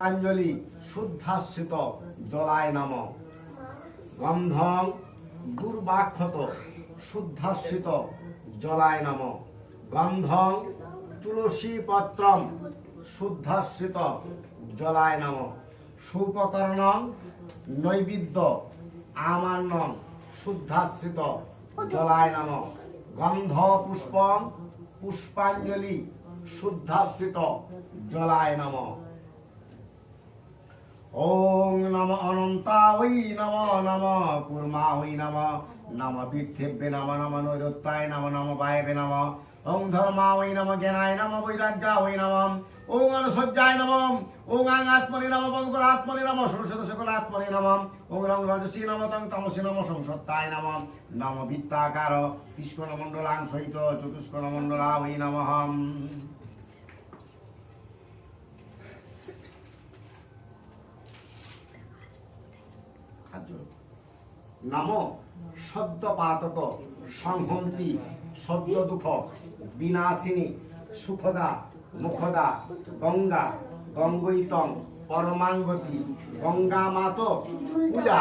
পুষ্পাঞ্জলি শুদ্ধাশ্রিত জলায় নম। গন্ধং দুর্বাক্ষত শুদ্ধাশ্রিত জলায় নম। গন্ধং তুলসী পত্রম শুদ্ধাশ্রিত জলায় নম। সুপকর্ণং নৈবেদ্য আমান্নং শুদ্ধাশ্রিত জলায় নম। গন্ধ পুষ্পং পুষ্পাঞ্জলি শুদ্ধাশ্রিত জলায় নম। ওং নম অনন্তায় নম নম কুর্মায় নম নম বীর্থেভ্যে নম নম নৈরত্যায় নম নম বায়বে নম। ওং ধর্মায় নম জ্ঞানায় নম বৈরাগ্যায় নম। ওং অনুসজ্জায় নম। ওং আং আত্মনে নম পরাত্মনে নম ষোড়শত সকলাত্মনে নম। ওং রং রজসী নম তং তমসী নম সংসত্তায় নম। নম বৃত্তাকার কৃষ্ণমণ্ডলাং সহিত চতুষ্কোণমণ্ডলায় নমঃ। নম সদ্যপাতক সংহন্তি সদ্য দুঃখ বিনাশিনী সুখদা মুখদা গঙ্গা গঙ্গৈতং পরমাঙ্গতি গঙ্গা মাত পূজা।